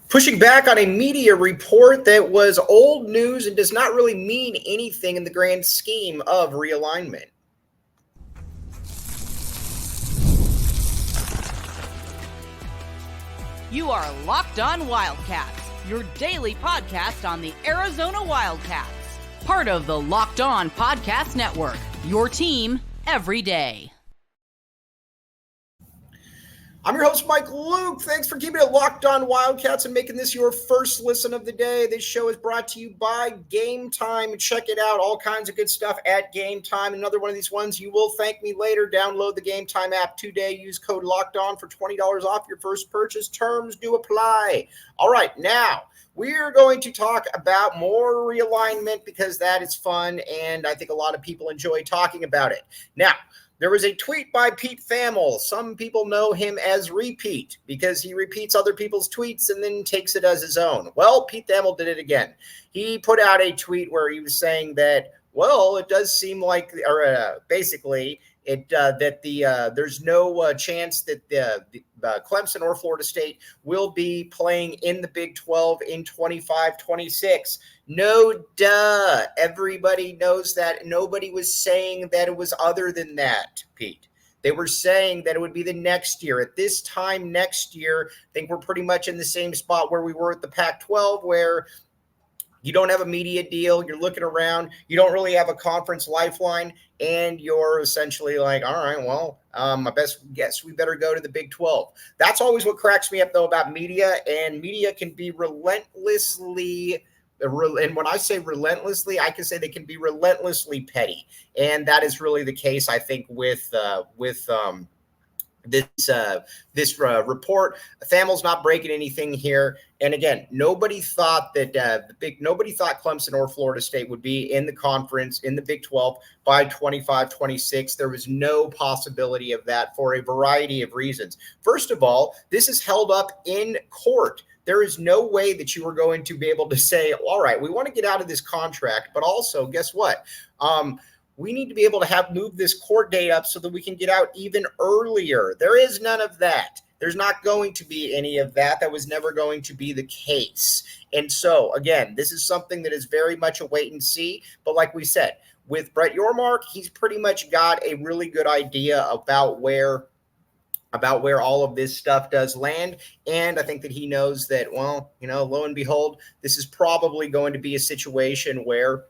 Pushing back on a media report that was old news and does not really mean anything in the grand scheme of realignment. You are Locked On Wildcats, your daily podcast on the Arizona Wildcats. Part of the Locked On Podcast Network, your team every day. I'm your host, Mike Luke. Thanks for keeping it Locked On Wildcats and making this your first listen of the day. This show is brought to you by Gametime. Check it out. All kinds of good stuff at Gametime. Another one of these ones, you will thank me later. Download the Gametime app today. Use code Locked On for $20 off your first purchase. Terms do apply. All right, now we are going to talk about more realignment because that is fun, and I think a lot of people enjoy talking about it. Now, there was a tweet by Pete Thamel. Some people know him as Repeat because he repeats other people's tweets and then takes it as his own. Well, Pete Thamel did it again. He put out a tweet where he was saying that, well, it does seem like, or basically, there's no chance that the Clemson or Florida State will be playing in the Big 12 in 25-26. No, duh. Everybody knows that. Nobody was saying that it was other than that, Pete. They were saying that it would be the next year. At this time next year, I think we're pretty much in the same spot where we were at the Pac-12, where you don't have a media deal. You're looking around. You don't really have a conference lifeline. And you're essentially like, all right, well, I best guess we better go to the Big 12. That's always what cracks me up, though, about media. And media can be relentlessly, and when I say relentlessly, I can say they can be relentlessly petty. And that is really the case, I think, with this report. Thamel's not breaking anything here. And again, nobody thought that nobody thought Clemson or Florida State would be in the conference in the Big 12 by 25-26. There was no possibility of that for a variety of reasons. First of all, this is held up in court. There is no way that you are going to be able to say, all right, we want to get out of this contract, but also guess what? We need to be able to move this court date up so that we can get out even earlier. There is none of that. There's not going to be any of that. That was never going to be the case. And so, again, this is something that is very much a wait and see. But like we said, with Brett Yormark, he's pretty much got a really good idea about where all of this stuff does land. And I think that he knows that, well, lo and behold, this is probably going to be a situation where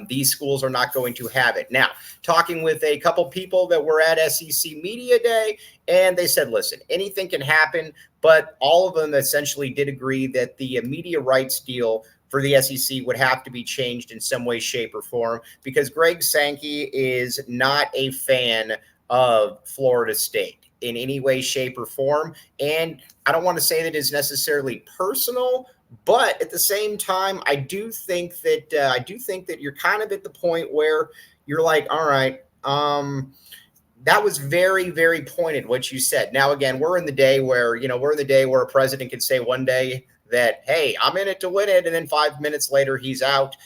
these schools are not going to have it. Now, talking with a couple people that were at SEC Media Day, and they said, listen, anything can happen, but all of them essentially did agree that the media rights deal for the SEC would have to be changed in some way, shape, or form, because Greg Sankey is not a fan of Florida State in any way, shape, or form. And I don't want to say that it's necessarily personal, but at the same time, I do think that you're kind of at the point where you're like, all right, that was very, very pointed what you said. Now, again, we're in the day where a president can say one day that, hey, I'm in it to win it, and then 5 minutes later he's out,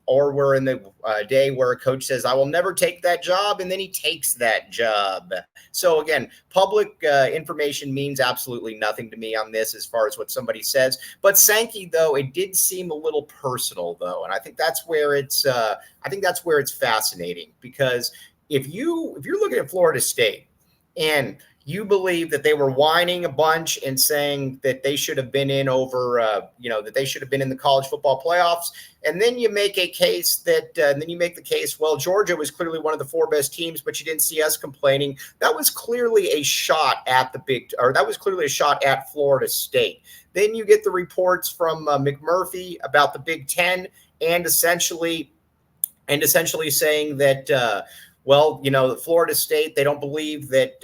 or we're in the day where a coach says, I will never take that job, and then he takes that job. So again, public information means absolutely nothing to me on this as far as what somebody says. But Sankey, though, it did seem a little personal, though, and I think that's where it's fascinating, because if you're looking at Florida State and you believe that they were whining a bunch and saying that they should have been in that they should have been in the college football playoffs. And then you make a case well, Georgia was clearly one of the four best teams, but you didn't see us complaining. That was clearly a shot at Florida State. Then you get the reports from McMurphy about the Big Ten and essentially saying that, the Florida State, they don't believe that,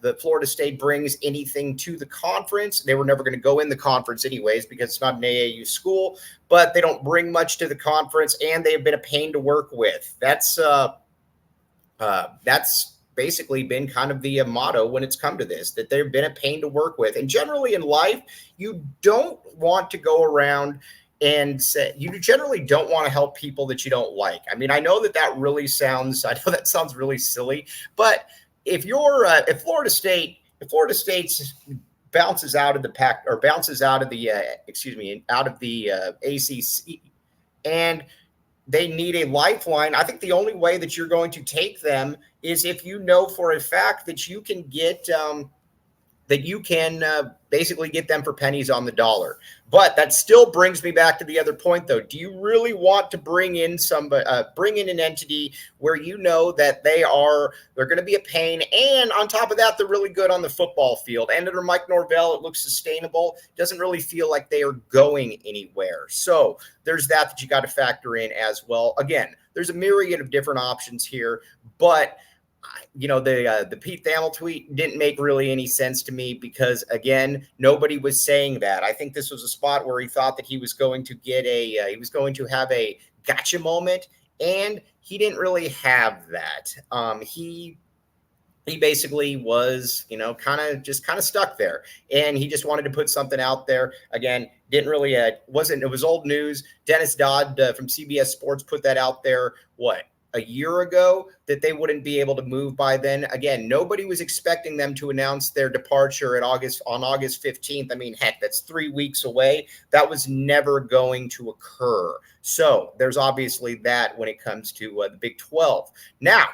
the Florida State brings anything to the conference. They were never going to go in the conference anyways because it's not an AAU school, but they don't bring much to the conference, and they have been a pain to work with. That's basically been kind of the motto when it's come to this, that they've been a pain to work with. And generally in life, you don't want to go around and say, you generally don't want to help people that you don't like. I mean, I know that sounds really silly, but if Florida State's bounces out of the pack or bounces out of the ACC, and they need a lifeline. I think the only way that you're going to take them is if you know for a fact that you can get basically get them for pennies on the dollar. But that still brings me back to the other point, though. Do you really want to bring in an entity where you know that they're going to be a pain, and on top of that, they're really good on the football field? And under Mike Norvell, it looks sustainable. Doesn't really feel like they are going anywhere. So there's that you got to factor in as well. Again, there's a myriad of different options here, but the Pete Thamel tweet didn't make really any sense to me because, again, nobody was saying that. I think this was a spot where he thought that he was going to have a gotcha moment, and he didn't really have that. He basically was, kind of stuck there, and he just wanted to put something out there. Again, didn't really, it was old news. Dennis Dodd from CBS Sports put that out there, a year ago, that they wouldn't be able to move by then. Again, nobody was expecting them to announce their departure on August 15th. I mean, heck, that's 3 weeks away. That was never going to occur. So there's obviously that when it comes to the Big 12. Now,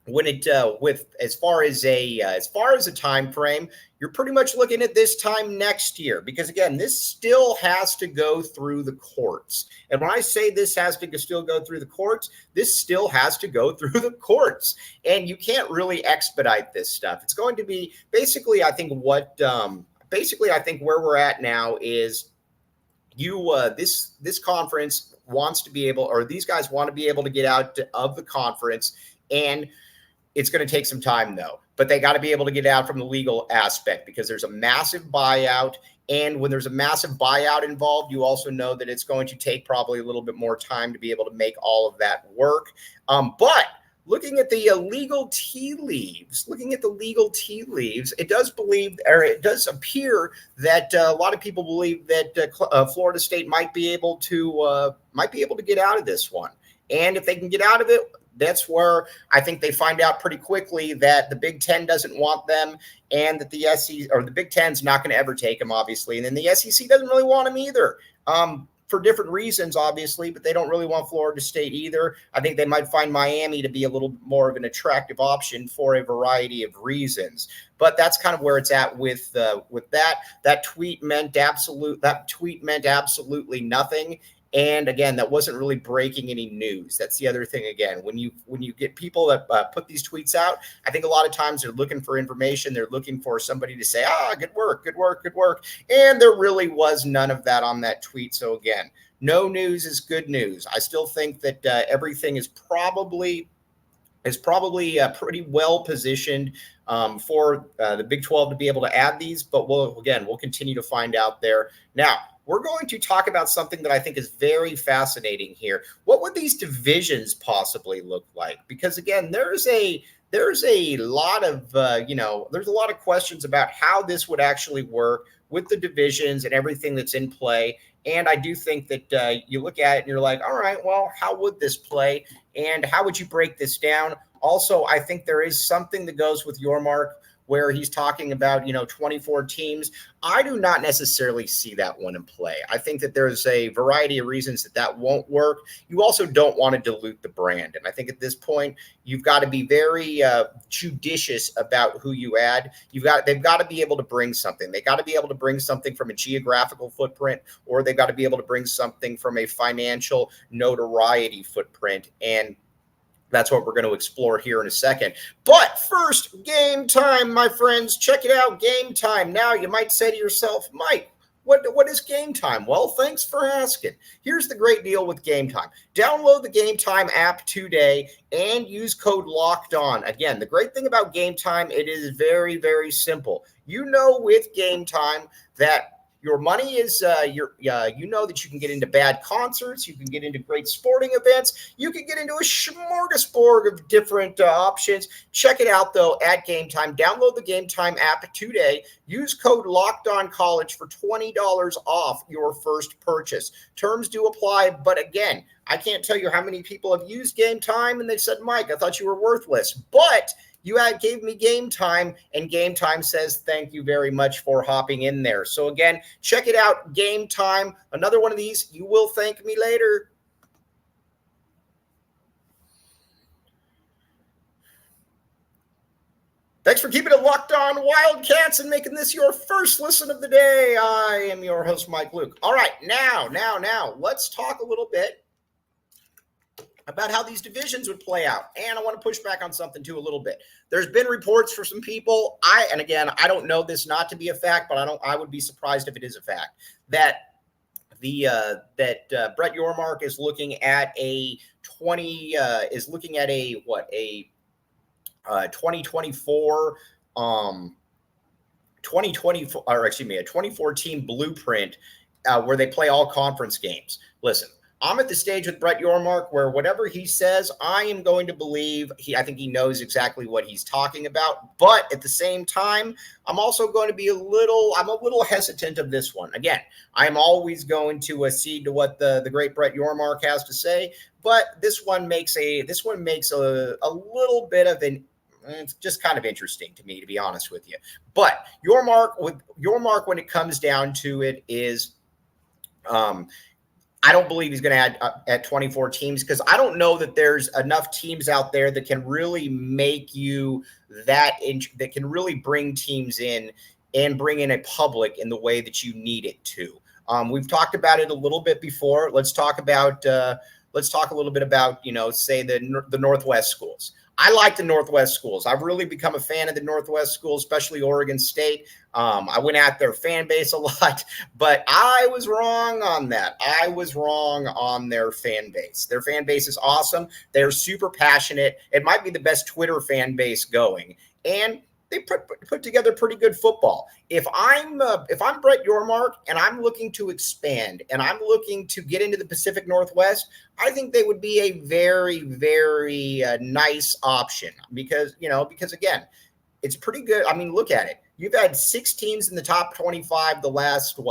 when it as far as a time frame, you're pretty much looking at this time next year, because again, this still has to go through the courts. And when I say this has to still go through the courts, this still has to go through the courts, and you can't really expedite this stuff. It's going to be basically, I think where we're at now is this conference wants to be able, or these guys want to be able to get out of the conference, and it's going to take some time, though, but they got to be able to get out from the legal aspect, because there's a massive buyout. And when there's a massive buyout involved, you also know that it's going to take probably a little bit more time to be able to make all of that work. But looking at the legal tea leaves, it does appear that a lot of people believe that Florida State might be able to get out of this one. And if they can get out of it, that's where I think they find out pretty quickly that the Big Ten doesn't want them, and that the SEC or the Big Ten's not going to ever take them, obviously. And then the SEC doesn't really want them either, for different reasons, obviously, but they don't really want Florida State either. I think they might find Miami to be a little more of an attractive option for a variety of reasons. But that's kind of where it's at with that. That tweet meant absolutely nothing. And again, that wasn't really breaking any news. That's the other thing. Again, when you get people that put these tweets out, I think a lot of times they're looking for information. They're looking for somebody to say, good work. And there really was none of that on that tweet. So again, no news is good news. I still think that everything is probably pretty well positioned for the Big 12 to be able to add these. But we'll continue to find out there. Now, we're going to talk about something that I think is very fascinating here. What would these divisions possibly look like? Because again, there's a lot of there's a lot of questions about how this would actually work with the divisions and everything that's in play. And I do think that you look at it and you're like, all right, well, how would this play? And how would you break this down? Also, I think there is something that goes with your mark where he's talking about, 24 teams. I do not necessarily see that one in play. I think that there's a variety of reasons that won't work. You also don't want to dilute the brand. And I think at this point, you've got to be very judicious about who you add. They've got to be able to bring something. They got to be able to bring something from a geographical footprint, or they've got to be able to bring something from a financial notoriety footprint. And that's what we're going to explore here in a second. But first, game time, my friends. Check it out, game time. Now, you might say to yourself, Mike, what is game time? Well, thanks for asking. Here's the great deal with game time. Download the Game Time app today and use code LOCKEDON. Again, the great thing about game time, it is very, very simple. With game time that your money is, that you can get into bad concerts, you can get into great sporting events, you can get into a smorgasbord of different options. Check it out, though, at Game Time. Download the Game Time app today. Use code LOCKEDONCollege for $20 off your first purchase. Terms do apply, but again, I can't tell you how many people have used Game Time and they said, Mike, I thought you were worthless. But you gave me Gametime, and Gametime says thank you very much for hopping in there. So again, check it out, Gametime. Another one of these, you will thank me later. Thanks for keeping it locked on Wildcats and making this your first listen of the day. I am your host, Mike Luke. All right, now, let's talk a little bit about how these divisions would play out. And I want to push back on something too a little bit. There's been reports for some people. I don't know this not to be a fact, but I would be surprised if it is a fact that Brett Yormark is looking at a 2024 a 24 team blueprint where they play all conference games. Listen, I'm at the stage with Brett Yormark where whatever he says, I am going to believe. I think he knows exactly what he's talking about. But at the same time, I'm also going to be a little hesitant of this one. Again, I'm always going to accede to what the great Brett Yormark has to say. But this one makes a little bit of an. It's just kind of interesting to me, to be honest with you. But Yormark, when it comes down to it, is I don't believe he's going to add at 24 teams because I don't know that there's enough teams out there that can really make you that can really bring teams in and bring in a public in the way that you need it to. We've talked about it a little bit before. Let's talk a little bit about, say the Northwest schools. I like the Northwest schools. I've really become a fan of the Northwest schools, especially Oregon State. I went at their fan base a lot, but I was wrong on that. I was wrong on their fan base. Their fan base is awesome. They're super passionate. It might be the best Twitter fan base going, and they put together pretty good football. If I'm Brett Yormark and I'm looking to expand and I'm looking to get into the Pacific Northwest, I think they would be a very, very nice option because again, it's pretty good. I mean, look at it. You've had 6 teams in the top 25 the last 6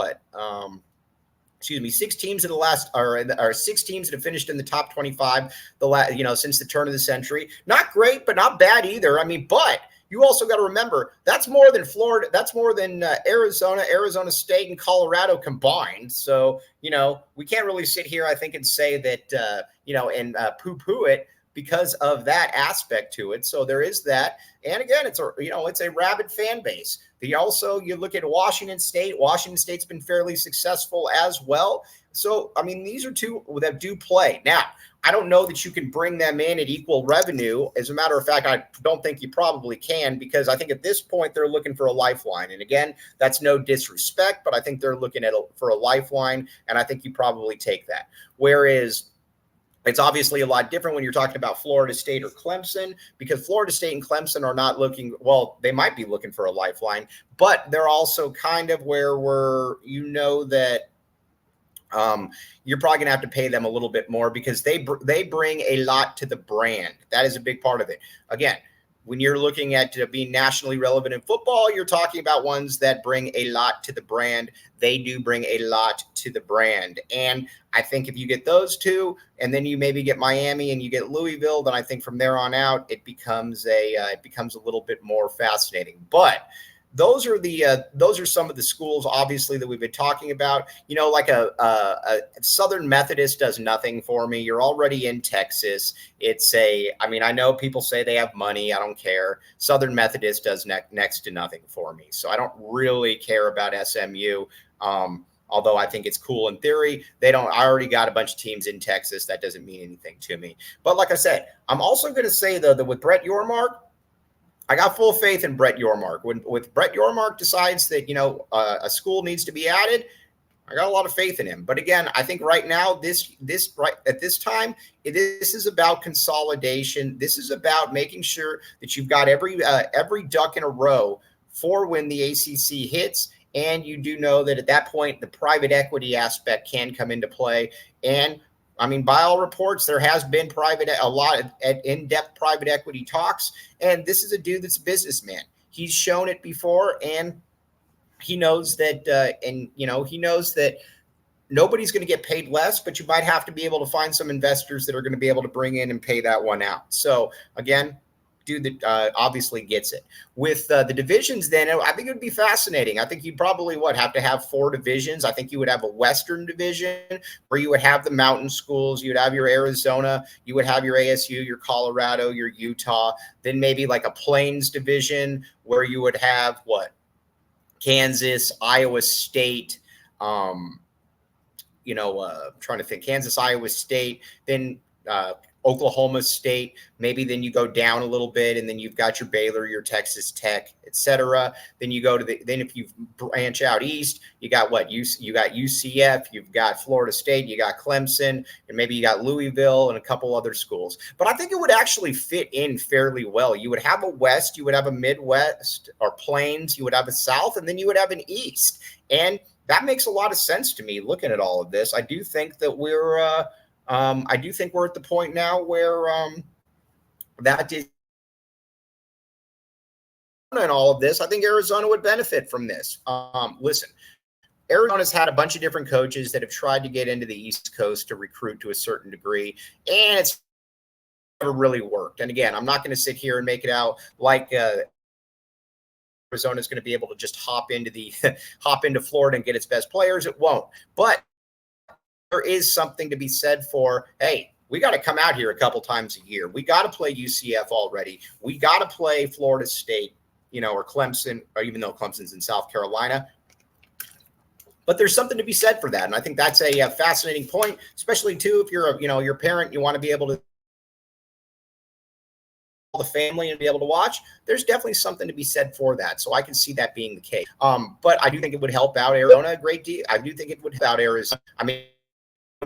teams in the last, or 6 teams that have finished in the top 25 since the turn of the century. Not great, but not bad either. I mean, but you also got to remember that's more than Florida. That's more than Arizona State, and Colorado combined. So, we can't really sit here, I think, and say that, and poo-poo it because of that aspect to it. So there is that. And again, it's a rabid fan base. You look at Washington State. Washington State's been fairly successful as well. So, I mean, these are two that do play. Now, I don't know that you can bring them in at equal revenue. As a matter of fact, I don't think you probably can, because I think at this point they're looking for a lifeline. And again, that's no disrespect, but I think they're looking for a lifeline, and I think you probably take that. Whereas it's obviously a lot different when you're talking about Florida State or Clemson, because Florida State and Clemson are not looking, well, they might be looking for a lifeline, but they're also kind of where that you're probably going to have to pay them a little bit more because they bring a lot to the brand. That is a big part of it. Again, when you're looking at being nationally relevant in football, you're talking about ones that bring a lot to the brand. They do bring a lot to the brand. And I think if you get those two, and then you maybe get Miami and you get Louisville, then I think from there on out, it becomes a little bit more fascinating. But those are some of the schools, obviously, that we've been talking about. Like a Southern Methodist does nothing for me. You're already in Texas. I know people say they have money. I don't care. Southern Methodist does next to nothing for me. So I don't really care about SMU. Although I think it's cool in theory. I already got a bunch of teams in Texas. That doesn't mean anything to me. But like I said, I'm also going to say, though, that with Brett Yormark, I got full faith in Brett Yormark. When Brett Yormark decides that, a school needs to be added, I got a lot of faith in him. But again, I think right now, right at this time, this is about consolidation. This is about making sure that you've got every duck in a row for when the ACC hits. And you do know that at that point, the private equity aspect can come into play. And I mean, by all reports, there has been a lot of in-depth private equity talks, and this is a dude that's a businessman. He's shown it before, and he knows that. He knows that nobody's going to get paid less, but you might have to be able to find some investors that are going to be able to bring in and pay that one out. So again, obviously gets it. With the divisions, then I think it would be fascinating. I think you'd probably have to have 4 divisions. I think you would have a Western division where you would have the mountain schools. You'd have your Arizona. You would have your ASU, your Colorado, your Utah. Then maybe like a Plains division where you would have Kansas, Iowa State. I'm trying to think. Kansas, Iowa State. Then Oklahoma State, maybe then you go down a little bit, and then you've got your Baylor, your Texas Tech, etc. Then you go to then if you branch out east, you got you got UCF, you've got Florida State, you got Clemson, and maybe you got Louisville and a couple other schools. But I think it would actually fit in fairly well. You would have a West, you would have a Midwest or Plains, you would have a South, and then you would have an East. And that makes a lot of sense to me looking at all of this. I do think that we're at the point now where that is and all of this. I think Arizona would benefit from this. Listen, Arizona's had a bunch of different coaches that have tried to get into the East Coast to recruit to a certain degree, and it's never really worked. And again, I'm not going to sit here and make it out like Arizona is going to be able to just hop into Florida and get its best players. It won't. But there is something to be said for, hey, we got to come out here a couple times a year. We got to play UCF already. We got to play Florida State, or Clemson, or even though Clemson's in South Carolina. But there's something to be said for that. And I think that's a fascinating point, especially too, if you're your parent, you want to be able to the family and be able to watch. There's definitely something to be said for that. So I can see that being the case. But I do think it would help out Arizona a great deal. I do think it would help out Arizona. I mean,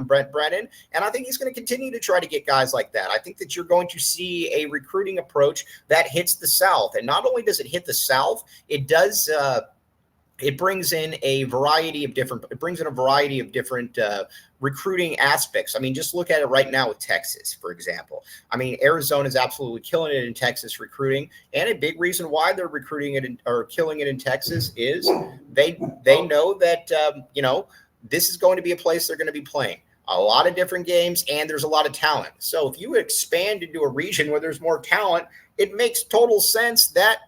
Brent Brennan, and I think he's going to continue to try to get guys like that. I think that you're going to see a recruiting approach that hits the South. And not only does it hit the South, it does it brings in a variety of different recruiting aspects. I mean, just look at it right now with Texas, for example. I mean, Arizona is absolutely killing it in Texas recruiting, and a big reason why they're recruiting it or killing it in Texas is they know that this is going to be a place they're going to be playing a lot of different games, and there's a lot of talent. So if you expand into a region where there's more talent, it makes total sense that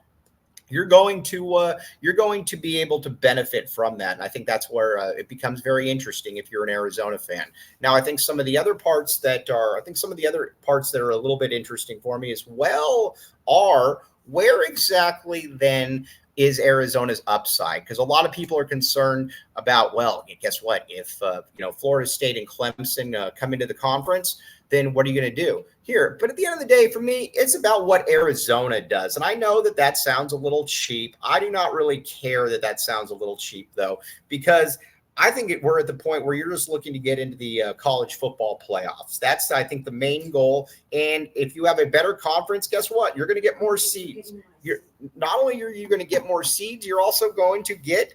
you're going to be able to benefit from that. And I think that's where it becomes very interesting if you're an Arizona fan. Now, I think some of the other parts that are a little bit interesting for me as well are where exactly then is Arizona's upside? Because a lot of people are concerned about, well, guess what? If Florida State and Clemson come into the conference, then what are you going to do here? But at the end of the day, for me, it's about what Arizona does. And I know that sounds a little cheap. I do not really care that sounds a little cheap, though, because I think we're at the point where you're just looking to get into the college football playoffs. That's, I think, the main goal. And if you have a better conference, guess what? You're going to get more seeds. Not only are you going to get more seeds, you're also going to get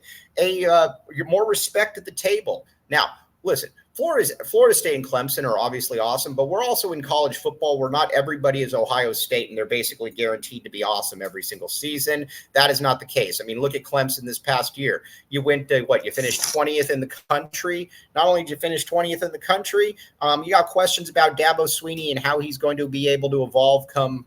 more respect at the table. Now, listen, Florida State and Clemson are obviously awesome, but we're also in college football where not everybody is Ohio State and they're basically guaranteed to be awesome every single season. That is not the case. I mean, look at Clemson this past year. You went to you finished 20th in the country. Not only did you finish 20th in the country, you got questions about Dabo Swinney and how he's going to be able to evolve come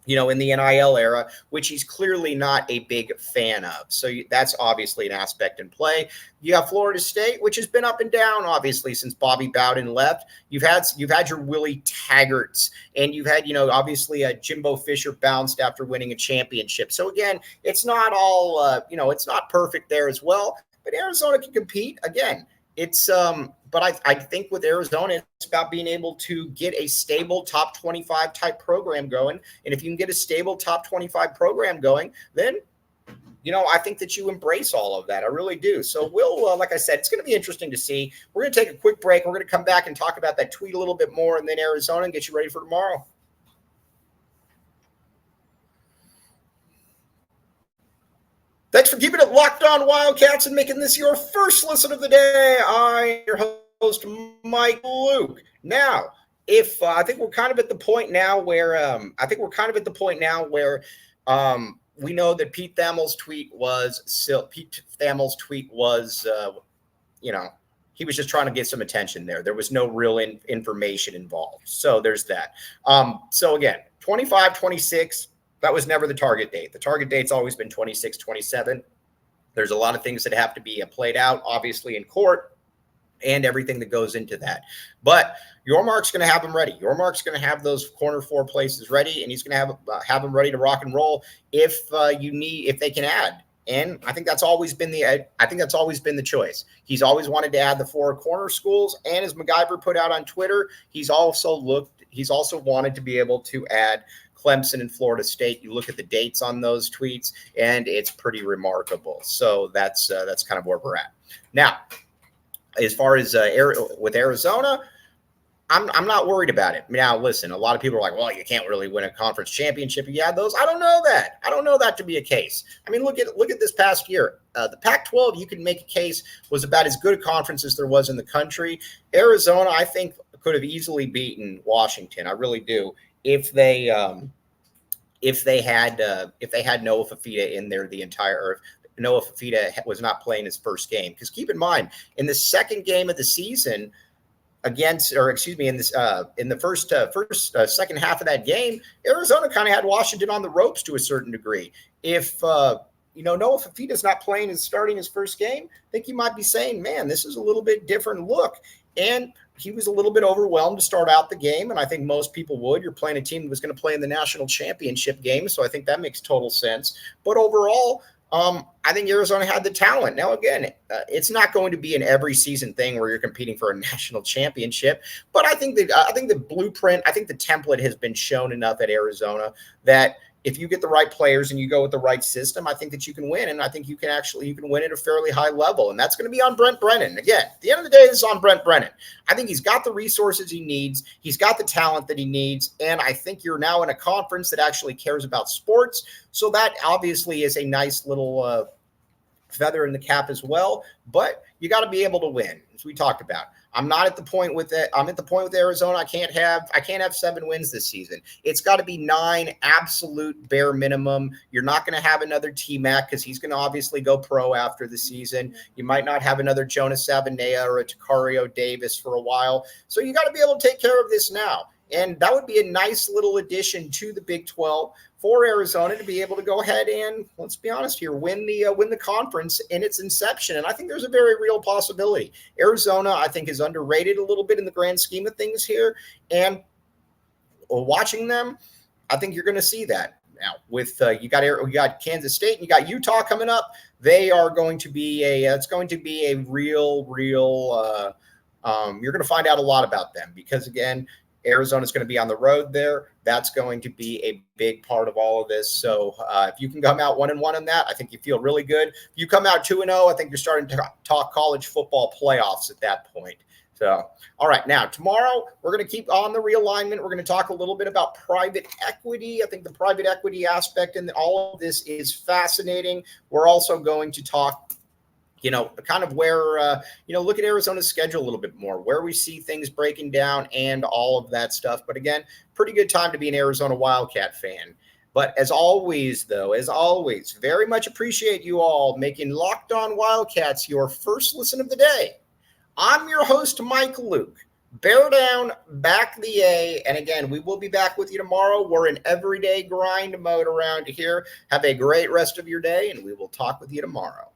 in the NIL era, which he's clearly not a big fan of. So that's obviously an aspect in play. You have Florida State, which has been up and down, obviously, since Bobby Bowden left. You've had your Willie Taggarts, and you've had, obviously Jimbo Fisher bounced after winning a championship. So again, it's not all, it's not perfect there as well, but Arizona can compete. Again, it's but I think with Arizona, it's about being able to get a stable top 25 type program going. And if you can get a stable top 25 program going, then, I think that you embrace all of that. I really do. So we'll, like I said, it's going to be interesting to see. We're going to take a quick break. We're going to come back and talk about that tweet a little bit more, and then Arizona, and get you ready for tomorrow. Thanks for keeping it locked on Wildcats and making this your first listen of the day. I'm your host, Mike Luke. Now, I think we're kind of at the point now where we know that Pete Thamel's tweet was he was just trying to get some attention there. There was no real information involved. So there's that. So again, 25-26. That was never the target date. The target date's always been 26, 27. There's a lot of things that have to be played out, obviously, in court and everything that goes into that. But Yormark's going to have them ready. Yormark's going to have those corner 4 places ready, and he's going to have them ready to rock and roll if they can add. And I think that's always been the choice. He's always wanted to add the 4 corner schools, and as MacGyver put out on Twitter, he's also wanted to be able to add Clemson and Florida State. You look at the dates on those tweets, and it's pretty remarkable. So that's kind of where we're at now. As far as with Arizona, I'm not worried about it. Now, listen, a lot of people are like, well, you can't really win a conference championship. You had those. I don't know that. I don't know that to be a case. I mean, look at this past year. The Pac-12, you can make a case, was about as good a conference as there was in the country. Arizona, I think, could have easily beaten Washington. I really do. If they had Noah Fifita in there the entire, or Noah Fifita was not playing his first game. Because keep in mind, in the second game of the season, in the second half of that game, Arizona kind of had Washington on the ropes to a certain degree. If Noah Fifita's not starting his first game, I think you might be saying, man, this is a little bit different look. And he was a little bit overwhelmed to start out the game, and I think most people would. You're playing a team that was going to play in the national championship game, so I think that makes total sense. But overall, I think Arizona had the talent. Now, again, it's not going to be an every season thing where you're competing for a national championship, but I think the blueprint, I think the template has been shown enough at Arizona that if you get the right players and you go with the right system, I think that you can win. And I think you can win at a fairly high level. And that's going to be on Brent Brennan. Again, at the end of the day, this is on Brent Brennan. I think he's got the resources he needs. He's got the talent that he needs. And I think you're now in a conference that actually cares about sports. So that obviously is a nice little feather in the cap as well. But you got to be able to win, as we talked about. I'm not at the point with it. I'm at the point with Arizona. I can't have 7 wins this season. It's got to be 9 absolute bare minimum. You're not going to have another T-Mac because he's going to obviously go pro after the season. You might not have another Jonas Sabanea or a Takario Davis for a while. So you got to be able to take care of this now. And that would be a nice little addition to the Big 12 for Arizona to be able to go ahead and, let's be honest here, win the conference in its inception. And I think there's a very real possibility. Arizona, I think, is underrated a little bit in the grand scheme of things here. And watching them, I think you're going to see that. Now, with you got Kansas State and you got Utah coming up, they are going to be it's going to be a real you're going to find out a lot about them because, again, Arizona's going to be on the road there. That's going to be a big part of all of this. So if you can come out 1-1 on that, I think you feel really good. If you come out 2-0, I think you're starting to talk college football playoffs at that point. So, all right, now tomorrow we're going to keep on the realignment. We're going to talk a little bit about private equity. I think the private equity aspect in all of this is fascinating. We're also going to talk kind of where, look at Arizona's schedule a little bit more, where we see things breaking down and all of that stuff. But again, pretty good time to be an Arizona Wildcat fan. But as always, very much appreciate you all making Locked On Wildcats your first listen of the day. I'm your host, Mike Luke. Bear down, back the A. And again, we will be back with you tomorrow. We're in everyday grind mode around here. Have a great rest of your day, and we will talk with you tomorrow.